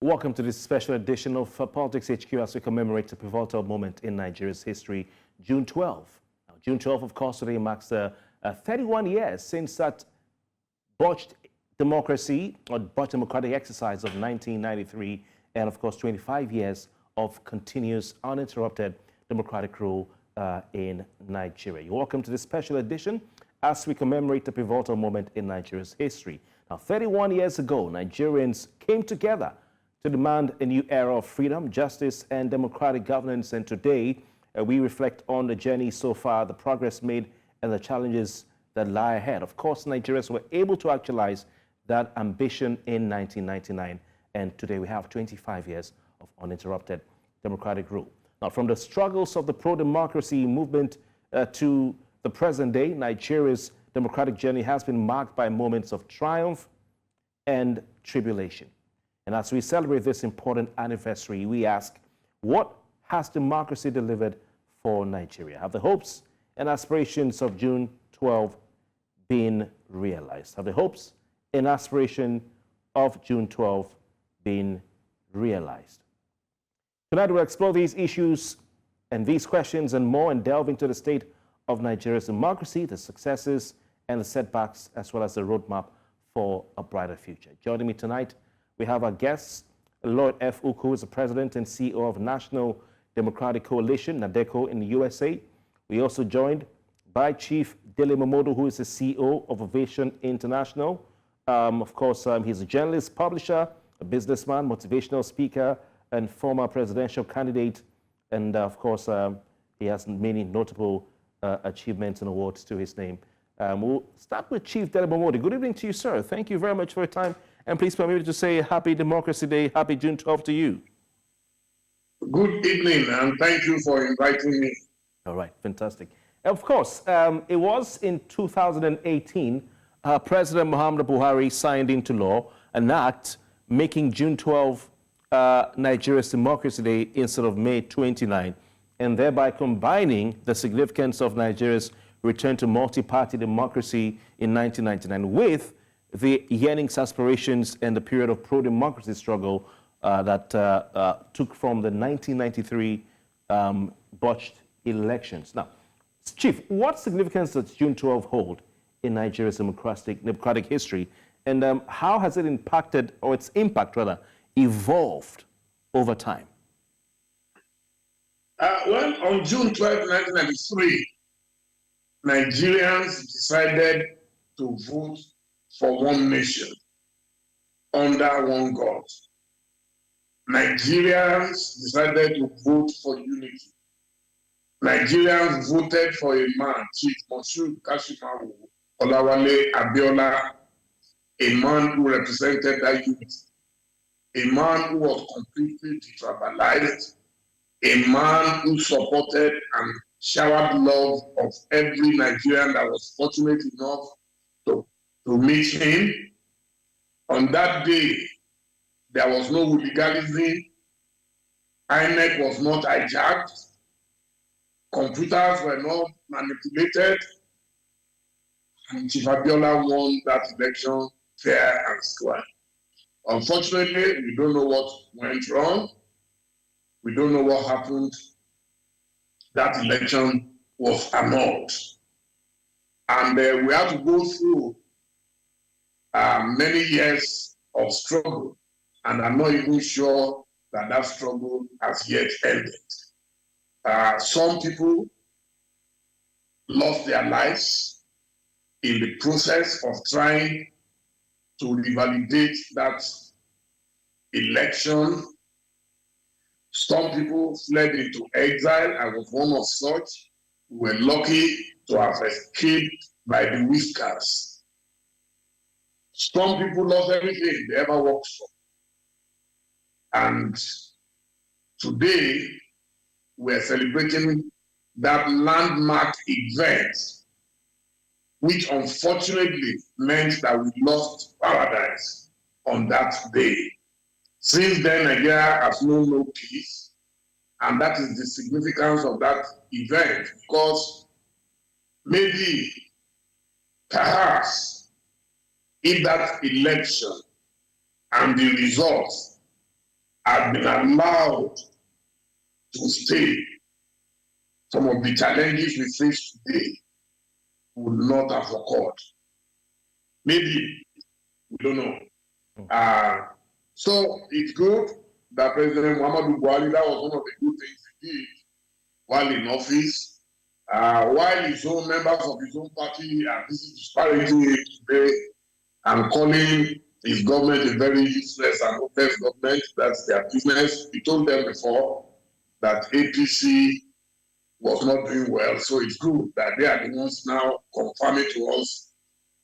Welcome to this special edition of Politics HQ as we commemorate a pivotal moment in Nigeria's history, June 12. Now, June 12, of course, today marks 31 years since that botched democracy or botched democratic exercise of 1993, and of course 25 years of continuous uninterrupted democratic rule in Nigeria. You're welcome to this special edition as we commemorate a pivotal moment in Nigeria's history. Now, 31 years ago, Nigerians came together to demand a new era of freedom, justice, and democratic governance. And today, we reflect on the journey so far, the progress made, and the challenges that lie ahead. Of course, Nigerians were able to actualize that ambition in 1999, and today we have 25 years of uninterrupted democratic rule. Now, from the struggles of the pro-democracy movement to the present day, Nigeria's democratic journey has been marked by moments of triumph and tribulation. And as we celebrate this important anniversary, we ask, what has democracy delivered for Nigeria? Have the hopes and aspirations of June 12 been realized? Have the hopes and aspirations of June 12 been realized? Tonight, we'll explore these issues and these questions and more and delve into the state of Nigeria's democracy, the successes and the setbacks, as well as the roadmap for a brighter future. Joining me tonight, we have our guests, Lord F. Uku, who is the President and CEO of National Democratic Coalition, NADECO, in the USA. We also joined by Chief Dele Momodu, who is the CEO of Ovation International. Of course, he's a journalist, publisher, a businessman, motivational speaker, and former presidential candidate. And of course, he has many notable achievements and awards to his name. We'll start with Chief Dele Momodu. Good evening to you, sir. Thank you very much for your time. And please permit me to say Happy Democracy Day, Happy June 12 to you. Good evening, and thank you for inviting me. All right, fantastic. Of course, it was in 2018, President Muhammadu Buhari signed into law an act making June 12 Nigeria's Democracy Day instead of May 29, and thereby combining the significance of Nigeria's return to multi-party democracy in 1999 with the yearnings, aspirations, and the period of pro-democracy struggle that took from the 1993 botched elections. Now, Chief, what significance does June 12 hold in Nigeria's democratic history, and how has it impacted, or its impact rather, evolved over time? Well, on June 12, 1993, Nigerians decided to vote for one nation under one God. Nigerians decided to vote for unity. Nigerians voted for a man, Chief Moshood Kashimawo Olawale Abiola, a man who represented that unity, a man who was completely detribalized, a man who supported and showered love of every Nigerian that was fortunate enough to meet him. On that day, there was no hooliganism. INEC was not hijacked. Computers were not manipulated. And Chief Abiola won that election fair and square. Unfortunately, we don't know what went wrong. We don't know what happened. That election was annulled. And we had to go through many years of struggle, and I'm not even sure that that struggle has yet ended. Some people lost their lives in the process of trying to revalidate that election. Some people fled into exile. I was one of such. We were lucky to have escaped by the whiskers. Some people lost everything they ever worked for. And today, we're celebrating that landmark event, which unfortunately meant that we lost paradise on that day. Since then, Nigeria has known no peace, and that is the significance of that event, because maybe, perhaps, if that election and the results had been allowed to stay, some of the challenges we face today would not have occurred. Maybe, we don't know. So it's good that President Muhammadu Buhari, that was one of the good things he did while in office, while his own members of his own party are busy disparaging him today and calling his government a very useless and hopeless government. That's their business. He told them before that APC was not doing well, so it's good that they are the ones now confirming to us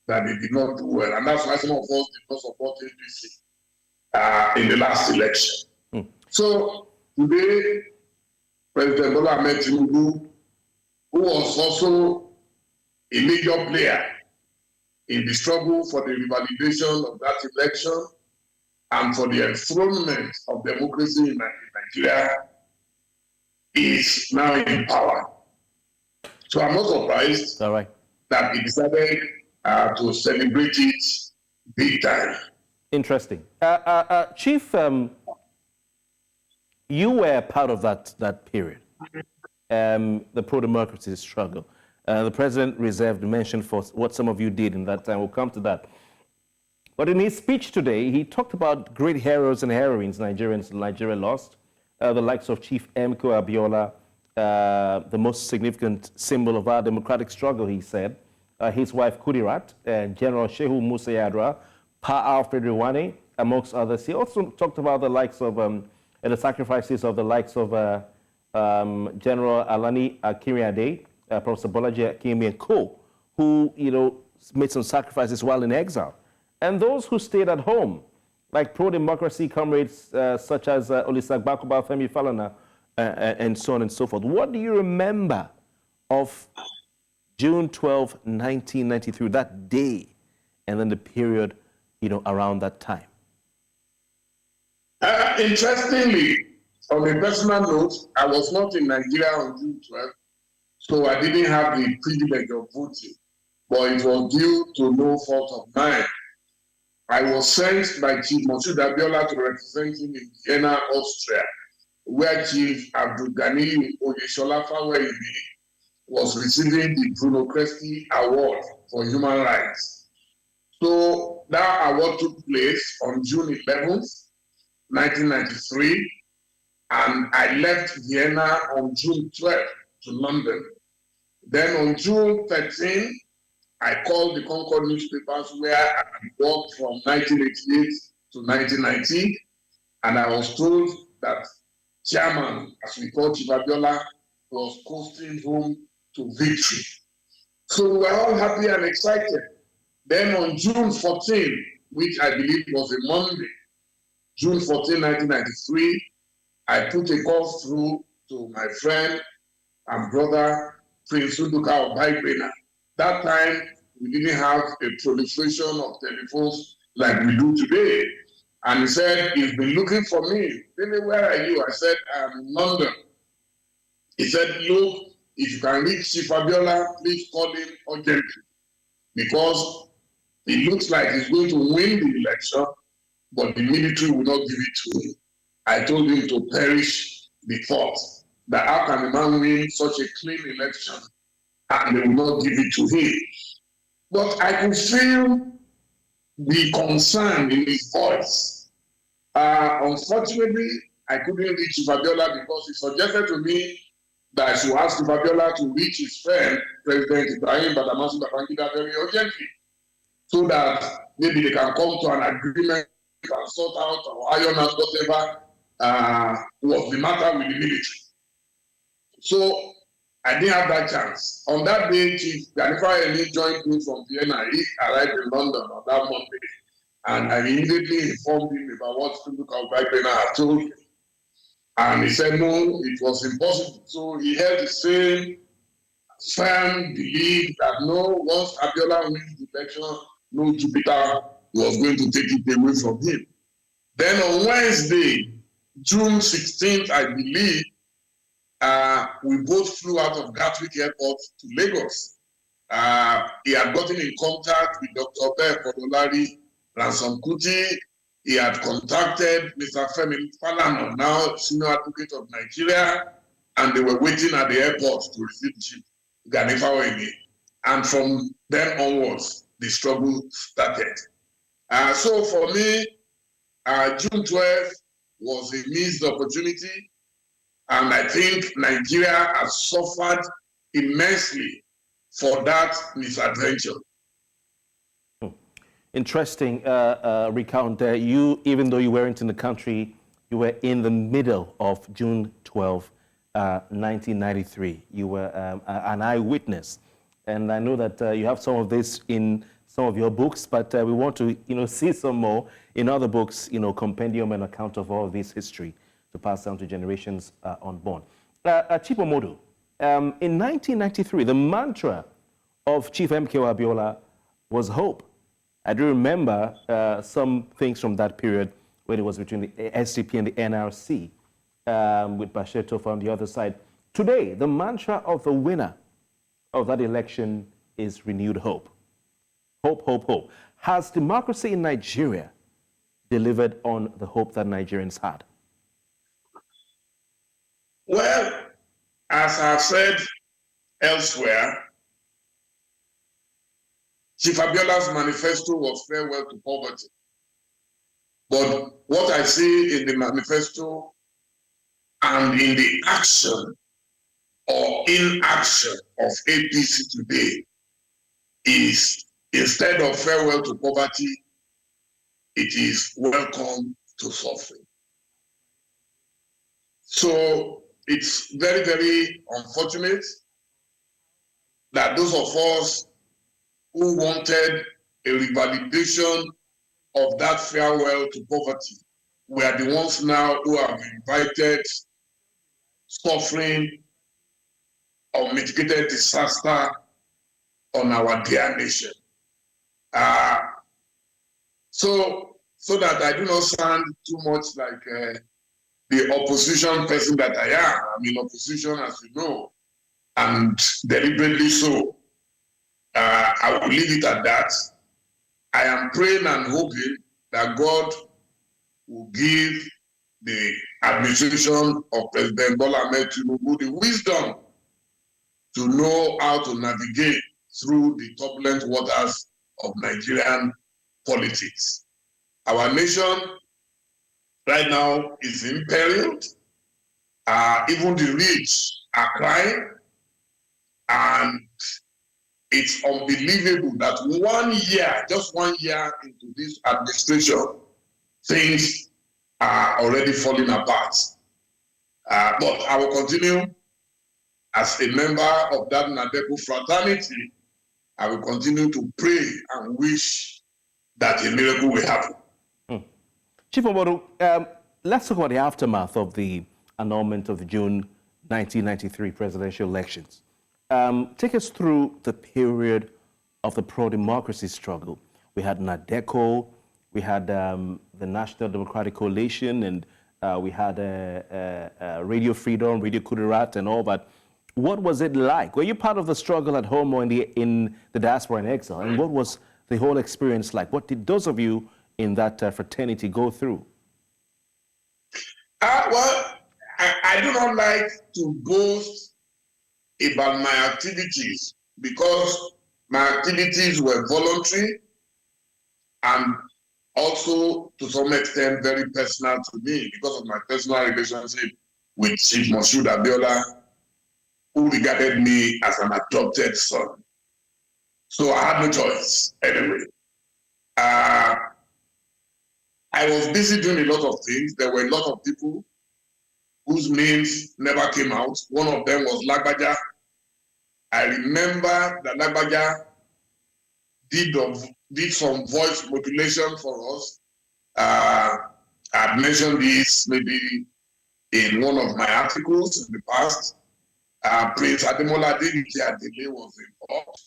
that they did not do well, and that's why some of us did not support APC in the last election. So today, President Bola Ahmed Tinubu, who was also a major player in the struggle for the revalidation of that election and for the enthronement of democracy in Nigeria, is now in power. So I'm not surprised that he decided to celebrate it big time. Interesting. Chief, you were part of that period, the pro-democracy struggle. The president reserved mention for what some of you did in that time. We'll come to that. But in his speech today, he talked about great heroes and heroines Nigeria lost, the likes of Chief Emeko Abiola, the most significant symbol of our democratic struggle, he said, his wife Kudirat, General Shehu Musa Yadra, Pa Alfred Iwane, amongst others. He also talked about the likes of, the sacrifices of the likes of General Alani Akiriade, Professor Bolaji Akimi and co, who, made some sacrifices while in exile. And those who stayed at home, like pro-democracy comrades such as Olusegun Femi Falana, and so on and so forth. What do you remember of June 12, 1993, that day, and then the period, around that time? Interestingly, on a personal note, I was not in Nigeria on June 12th, so I didn't have the privilege of voting, but it was due to no fault of mine. I was sent by Chief Moshood Abiola to represent him in Vienna, Austria, where Chief Abdul Ghani Oyeshola Faweyi was receiving the Bruno Kreski Award for Human Rights. So that award took place on June 11th, 1993, and I left Vienna on June 12th to London. Then on June 13th, I called the Concord newspapers where I worked from 1988 to 1990, and I was told that Chairman, as we call Chief Abiola, was coasting home to victory. So we were all happy and excited. Then on June 14, which I believe was a Monday, June 14, 1993, I put a call through to my friend and brother, Prince Uduka of Baikwena. That time, we didn't have a proliferation of telephones like we do today. And he said, he's been looking for me. Dele, where are you? I said, I'm in London. He said, look, if you can reach Chief Abiola, please call him urgently. Because it looks like he's going to win the election, but the military will not give it to him. I told him to perish the thought that how can a man win such a clean election and they will not give it to him? But I could feel the concern in his voice. Unfortunately, I couldn't reach Chief Abiola because he suggested to me that I should ask Chief Abiola to reach his friend, President Ibrahim Badamasi Babangida, very urgently, so that maybe they can come to an agreement and sort out or iron out whatever was the matter with the military. So I didn't have that chance. On that day, Chief Ganifa Eli joined me from Vienna. He arrived in London on that Monday. And I immediately informed him about what Tunduka Baikwena had told me. And he said, no, it was impossible. So he held the same firm belief that no, once Abiola wins the election, no Jupiter was going to take it away from him. Then on Wednesday, June 16th, I believe, we both flew out of Gatwick Airport to Lagos. He had gotten in contact with Dr. Bell Kodolari Ransom Kuti. he had contacted Mr. Femi Falana, now Senior Advocate of Nigeria, and they were waiting at the airport to receive Chief Gani Fawehinmi. And from then onwards, the struggle started. So for me, June 12th was a missed opportunity, and I think Nigeria has suffered immensely for that misadventure. Interesting recount there. You, even though you weren't in the country, you were in the middle of June 12, 1993. You were an eyewitness. And I know that you have some of this in some of your books, but we want to, see some more in other books, compendium and account of all of this history to pass down to generations unborn. Chief Momodu, in 1993, the mantra of Chief MKO Abiola was hope. I do remember some things from that period when it was between the SDP and the NRC, with Bashir Tofa on the other side. Today, the mantra of the winner of that election is renewed hope. Hope, hope, hope. Has democracy in Nigeria delivered on the hope that Nigerians had? Well, as I've said elsewhere, Chief Abiola's manifesto was farewell to poverty. But what I see in the manifesto and in the action or inaction of APC today is, instead of farewell to poverty, it is welcome to suffering. So it's very, very unfortunate that those of us who wanted a revalidation of that farewell to poverty were the ones now who have invited suffering or mitigated disaster on our dear nation. So that I do not sound too much like the opposition person that I am. I'm in opposition, as you know, and deliberately so. I will leave it at that. I am praying and hoping that God will give the administration of President Bola Ahmed Tinubu the wisdom to know how to navigate through the turbulent waters of Nigerian politics. Our nation right now is imperiled. Even the rich are crying, and it's unbelievable that 1 year, just 1 year into this administration, things are already falling apart. But I will continue as a member of that Nadeku fraternity. I will continue to pray and wish that a miracle will happen. Chief Momodu, let's talk about the aftermath of the annulment of the June 1993 presidential elections. Take us through the period of the pro-democracy struggle. We had NADECO, we had the National Democratic Coalition, and we had Radio Freedom, Radio Kudirat, and all that. What was it like? Were you part of the struggle at home or in the diaspora and exile? And what was the whole experience like? What did those of you in that fraternity go through? Well, I do not like to boast about my activities because my activities were voluntary and also to some extent very personal to me because of my personal relationship with Chief Moshood Abiola, who regarded me as an adopted son. So I had no choice anyway. I was busy doing a lot of things. There were a lot of people whose names never came out. One of them was Lagbaja. I remember that Lagbaja did some voice modulation for us. I've mentioned this maybe in one of my articles in the past. Prince Ademola Dele was involved,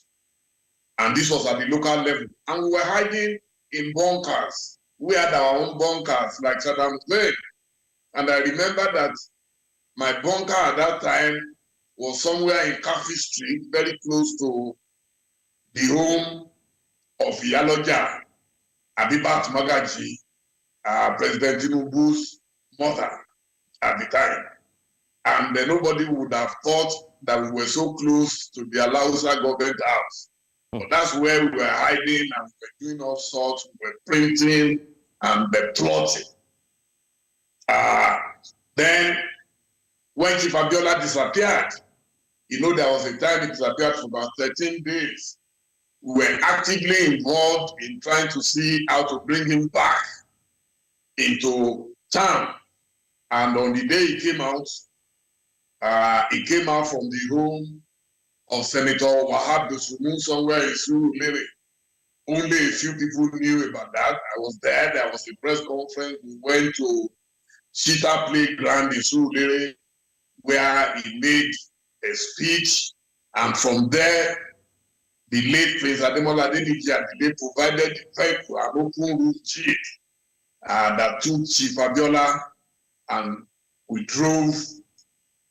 and this was at the local level. And we were hiding in bunkers. We had our own bunkers, like Saddam Hussein. And I remember that my bunker at that time was somewhere in Kafi Street, very close to the home of Iyaloja, Abibat Magaji, President Tinubu's mother at the time. And nobody would have thought that we were so close to the Alausa government house. But that's where we were hiding and we were doing all sorts. We were printing and plotting. Then, when Chief Abiola disappeared, there was a time he disappeared for about 13 days. We were actively involved in trying to see how to bring him back into town. And on the day he came out from the home of Senator Wahab Dosumu somewhere in Surulere. Only a few people knew about that. I was there. There was a press conference. We went to Shita Playground in Surulere, where he made a speech. And from there, the late Prince Ademola Adeleke provided the vehicle, an open road jeep that took Chief Abiola, and we drove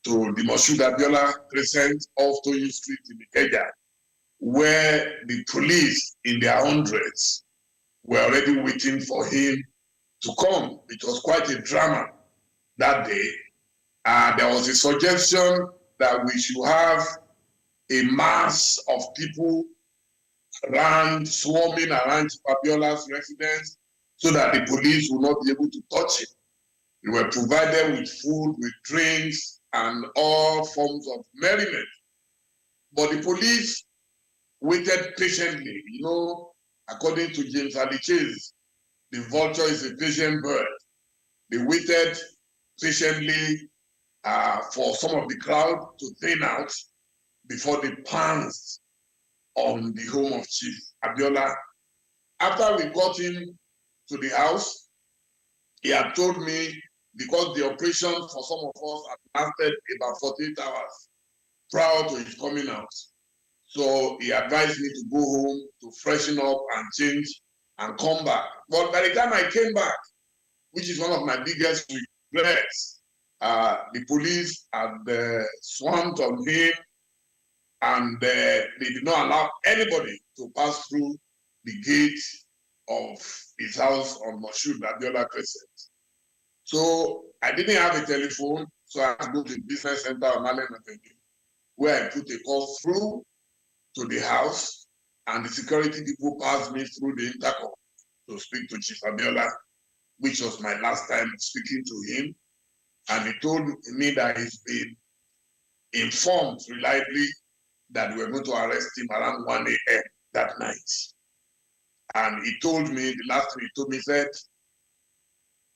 to the Moshood Abiola Crescent off Toyin Street in Ikeja, where the police in their hundreds were already waiting for him to come. It was quite a drama that day. There was a suggestion that we should have a mass of people swarming around Fabiola's residence so that the police will not be able to touch him. We were provided with food, with drinks, and all forms of merriment. But the police waited patiently. According to James Alichase, the vulture is a patient bird. They waited patiently for some of the crowd to thin out before they pounced on the home of Chief Abiola. After we got him to the house, he had told me, because the operation for some of us had lasted about 48 hours prior to his coming out. So he advised me to go home to freshen up and change and come back. But by the time I came back, which is one of my biggest regrets, the police had swarmed on him, and they did not allow anybody to pass through the gate of his house on Moshood Abiola Crescent. So I didn't have a telephone, so I had to go to the business center on Allen Avenue, where I put a call through to the house, and the security people passed me through the intercom to speak to Chief Abiola, which was my last time speaking to him. And he told me that he's been informed reliably that we were going to arrest him around 1 a.m. that night. And he told me, the last thing he told me, he said,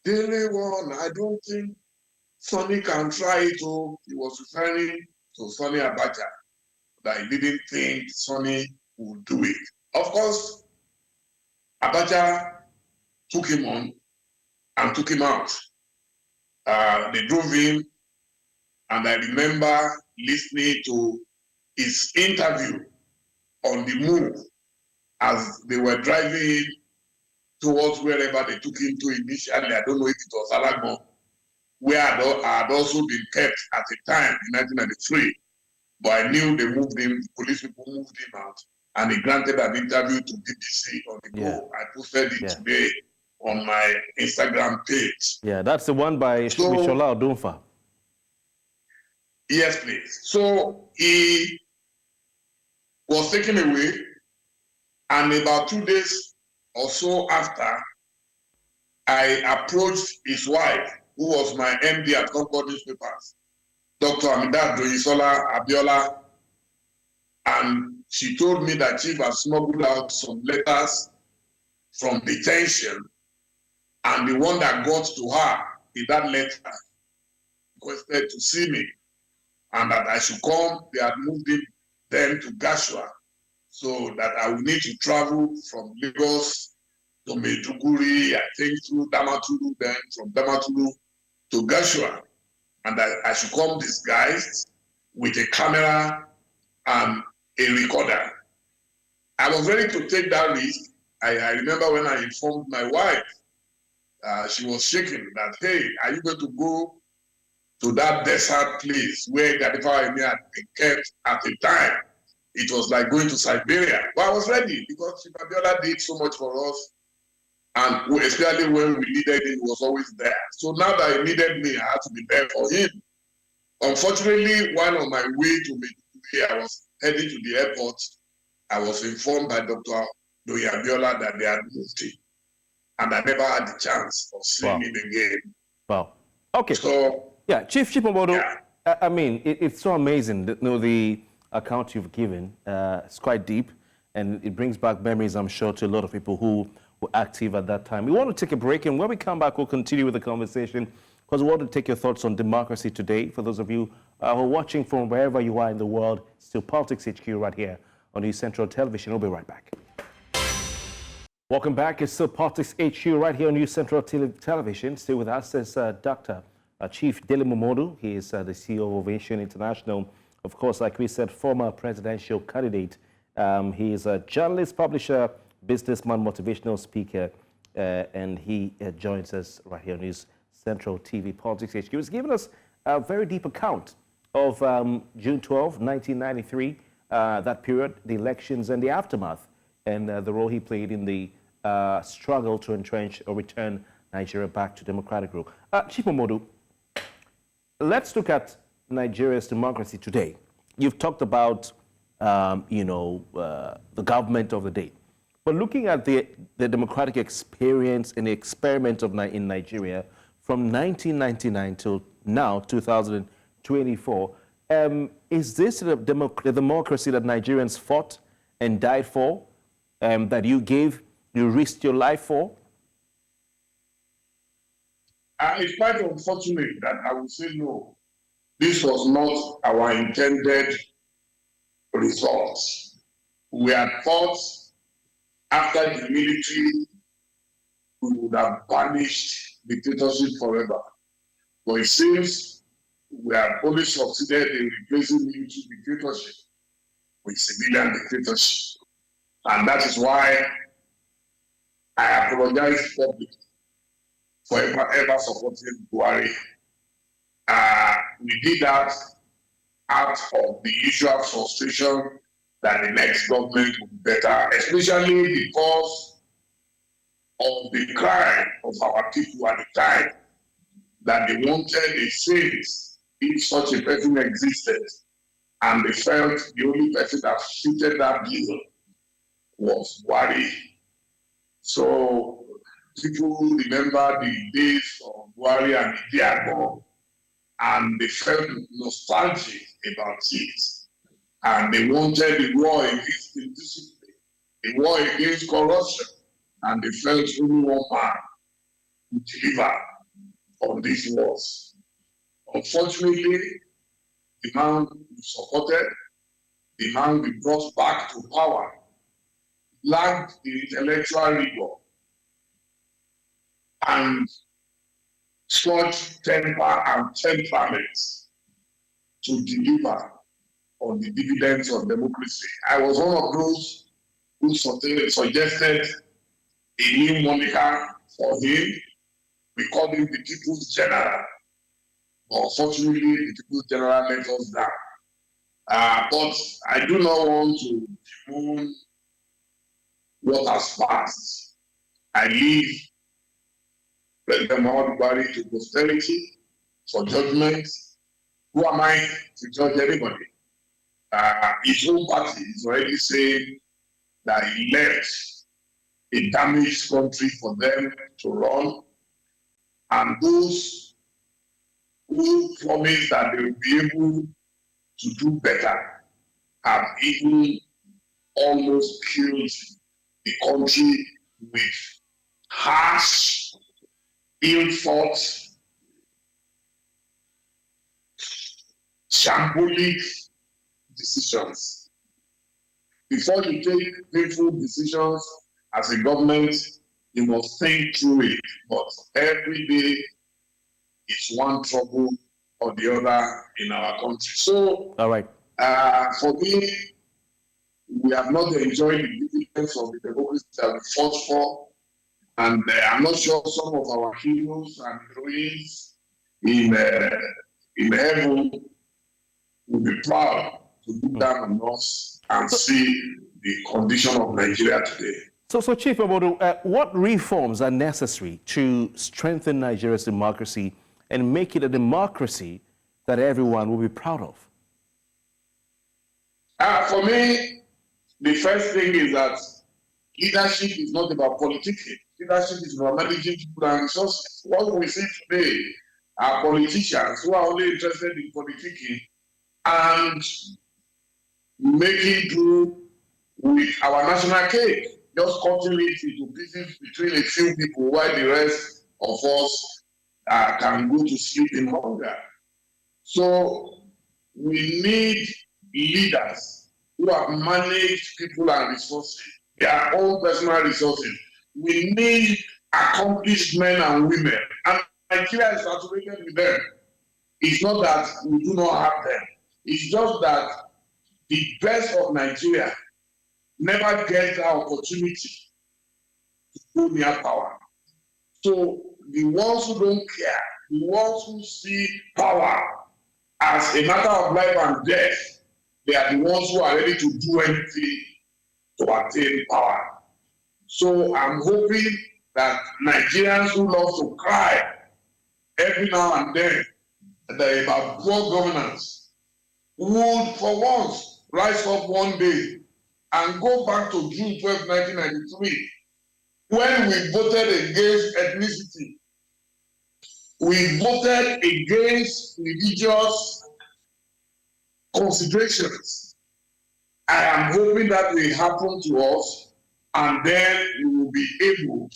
Dele one, I don't think Sonny can try it. Oh, he was referring to Sonny Abacha, that he didn't think Sonny would do it. Of course, Abacha took him on and took him out. They drove him, and I remember listening to his interview on the move as they were driving towards wherever they took him to initially. I don't know if it was Alagbon, where I had also been kept at the time in 1993. But I knew they moved him, the police people moved him out, and he granted an interview to BBC on the go. I posted it today on my Instagram page. Yeah, that's the one by Shola Odunfa. Yes, please. So he was taken away, and about 2 days or so after, I approached his wife, who was my MD at Concord Newspapers, Dr. Amidat Doyisola Abiola, and she told me that Chief had smuggled out some letters from detention, and the one that got to her in that letter requested to see me, and that I should come. They had moved him then to Gashua, so that I would need to travel from Lagos to Maiduguri, I think through Damaturu, then from Damaturu to Gashua, and that I should come disguised with a camera and a recorder. I was ready to take that risk. I remember when I informed my wife, she was shaking that, hey, are you going to go to that desert place where Gadifa Emi had been kept at the time? It was like going to Siberia. But I was ready because Chief Abiola did so much for us. And especially when we needed him, he was always there. So now that he needed me, I had to be there for him. Unfortunately, while on my way to Maiduguri, I was heading to the airport. I was informed by Dr. Doyin Abiola that they had moved him. And I never had the chance of seeing him again. Wow. Okay. So, yeah, Chief Momodu, I mean, it's so amazing. The account you've given. It's quite deep, and it brings back memories, I'm sure, to a lot of people who were active at that time. We want to take a break, and when we come back, we'll continue with the conversation, because we want to take your thoughts on democracy today. For those of you who are watching from wherever you are in the world, still Politics HQ right here on News Central Television. We'll be right back. Welcome back. It's still Politics HQ right here on News Central Television. Still with us is Dr. Chief Dele Momodu. He is the CEO of Ovation International. Of course, like we said, former presidential candidate. He is a journalist, publisher, businessman, motivational speaker, and he joins us right here on News Central TV Politics HQ. He's given us a very deep account of June 12, 1993, that period, the elections and the aftermath, and the role he played in the struggle to entrench or return Nigeria back to democratic rule. Chief Momodu, let's look at Nigeria's democracy today. You've talked about, the government of the day. But looking at the democratic experience and the experiment in Nigeria from 1999 till now, 2024, is this the democracy that Nigerians fought and died for, that you risked your life for? It's quite unfortunate that I would say no. This was not our intended result. We had thought after the military, we would have banished dictatorship forever. But it seems we have only succeeded in replacing military dictatorship with civilian dictatorship. And that is why I apologize publicly for ever supporting Buhari. We did that out of the usual frustration that the next government would be better, especially because of the cry of our people at the time that they wanted a saint if such a person existed, and they felt the only person that fitted that bill was Buhari. So people remember the days of Buhari and Idiago, and they felt nostalgic about it. And they wanted a war against indiscipline, a war against corruption, and they felt only one man would deliver on these wars. Unfortunately, the man we supported, the man we brought back to power, lacked the intellectual rigor and such temper and temperament to deliver on the dividends of democracy. I was one of those who suggested a new moniker for him. We called him the People's General. But unfortunately, the People's General let us down. But I do not want to bemoan what has passed. I leave President Muhammadu Buhari to posterity for judgment. Who am I to judge anybody? His own party is already saying that he left a damaged country for them to run. And those who promise that they will be able to do better have even almost killed the country with harsh, ill-thought, shambolic decisions. Before you take painful decisions as a government, you must think through it. But every day is one trouble or the other in our country. So, all right. For me, we have not enjoyed the dividends of the democracy that we fought for. And I'm not sure some of our heroes and heroines in heaven will be proud to look down on us and see the condition of Nigeria today. So Chief Momodu, what reforms are necessary to strengthen Nigeria's democracy and make it a democracy that everyone will be proud of? For me, the first thing is that leadership is not about politicking. Leadership is about managing people and resources. What we see today are politicians who are only interested in politicking and making do with our national cake, just cutting it into pieces between a few people while the rest of us can go to sleep in hunger. So we need leaders who have managed people and resources, their own personal resources. We need accomplished men and women. And Nigeria is saturated with them. It's not that we do not have them. It's just that the best of Nigeria never gets the opportunity to go near power. So the ones who don't care, the ones who see power as a matter of life and death, they are the ones who are ready to do anything to attain power. So I'm hoping that Nigerians who love to cry every now and then about poor governance would for once rise up one day and go back to June 12, 1993, when we voted against ethnicity. We voted against religious considerations. I am hoping that will happen to us, and then we will be able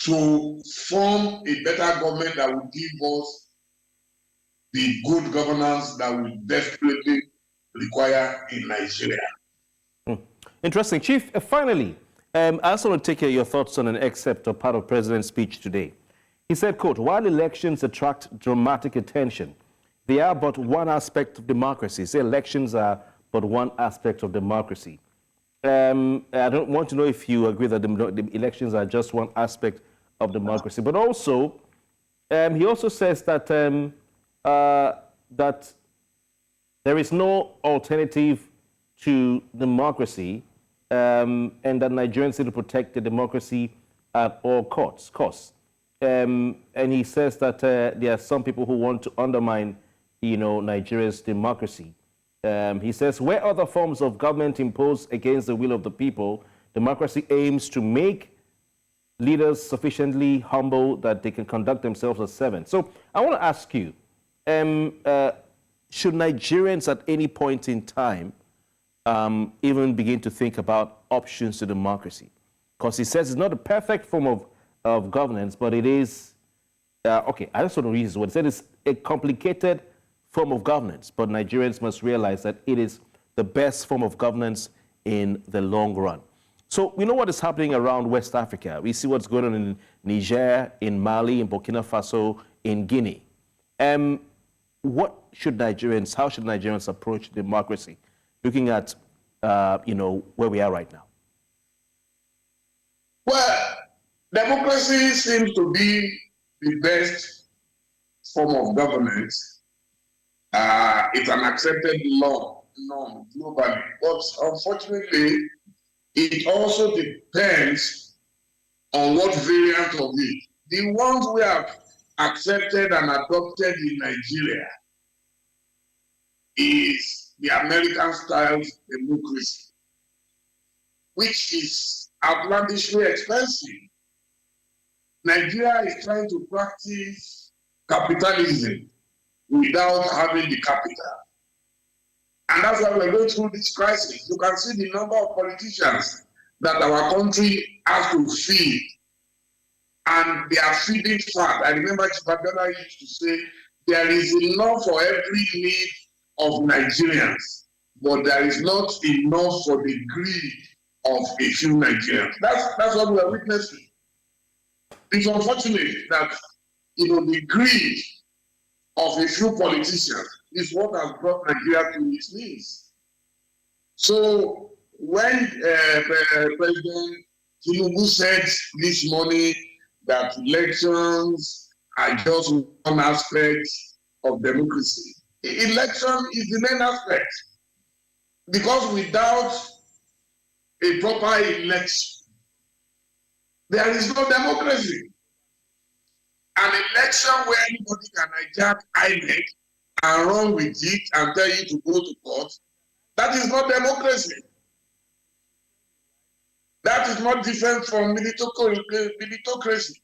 to form a better government that will give us the good governance that we desperately require in Nigeria. Interesting. Chief, finally, I also want to take your thoughts on an excerpt of part of President's speech today. He said, quote, while elections attract dramatic attention, they are but one aspect of democracy. So elections are but one aspect of democracy. I don't want to know if you agree that the elections are just one aspect of democracy, but also, he also says that, that there is no alternative to democracy, and that Nigerians need to protect the democracy at all costs. And he says that there are some people who want to undermine, Nigeria's democracy. He says, where other forms of government impose against the will of the people, democracy aims to make leaders sufficiently humble that they can conduct themselves as servants. So I want to ask you, should Nigerians at any point in time even begin to think about options to democracy? Because he says it's not a perfect form of governance, but it is, okay, I just want to read his word. He said it's a complicated form of governance, but Nigerians must realize that it is the best form of governance in the long run. So we know what is happening around West Africa. We see what's going on in Niger, in Mali, in Burkina Faso, in Guinea. How should Nigerians approach democracy, looking at, where we are right now? Well, democracy seems to be the best form of governance. It's an accepted norm globally, but unfortunately, it also depends on what variant of it. The ones we have accepted and adopted in Nigeria is the American-style democracy, which is outlandishly expensive. Nigeria is trying to practice capitalism without having the capital. And that's why we're going through this crisis. You can see the number of politicians that our country has to feed. And they are feeding fat. I remember Chibadala used to say, there is enough for every need of Nigerians, but there is not enough for the greed of a few Nigerians. That's what we are witnessing. It's unfortunate that the greed of a few politicians is what has brought Nigeria to its knees. So when President Tinubu said this morning that elections are just one aspect of democracy, election is the main aspect. Because without a proper election. There is no democracy. An election where anybody can hijack INEC and run with it and tell you to go to court, that is not democracy. That is not different from meritocracy.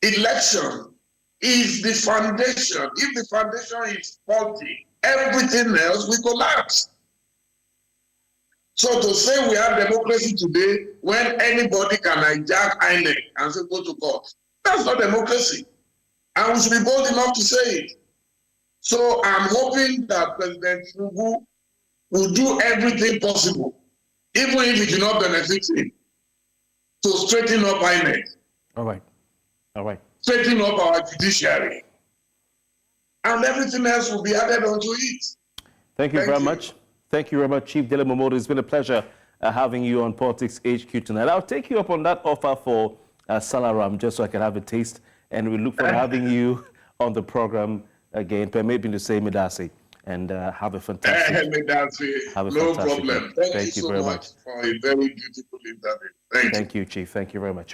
Election is the foundation. If the foundation is faulty, everything else will collapse. So to say we have democracy today when anybody can hijack INEC and say go to court, that's not democracy. And we should be bold enough to say it. So I'm hoping that President Tinubu will do everything possible, even if it do not benefit him, to straighten up INEC. All right. All right. Straighten up our judiciary. And everything else will be added onto it. Thank you very much. Thank you very much, Chief Dele Momodu. It's been a pleasure having you on Politics HQ tonight. I'll take you up on that offer for Salaram, just so I can have a taste. And we look forward to having you on the program again, maybe in the same Medasi, and have a fantastic no problem. Thank you so very much for a very beautiful interview. Thank you. Thank you, Chief. Thank you very much.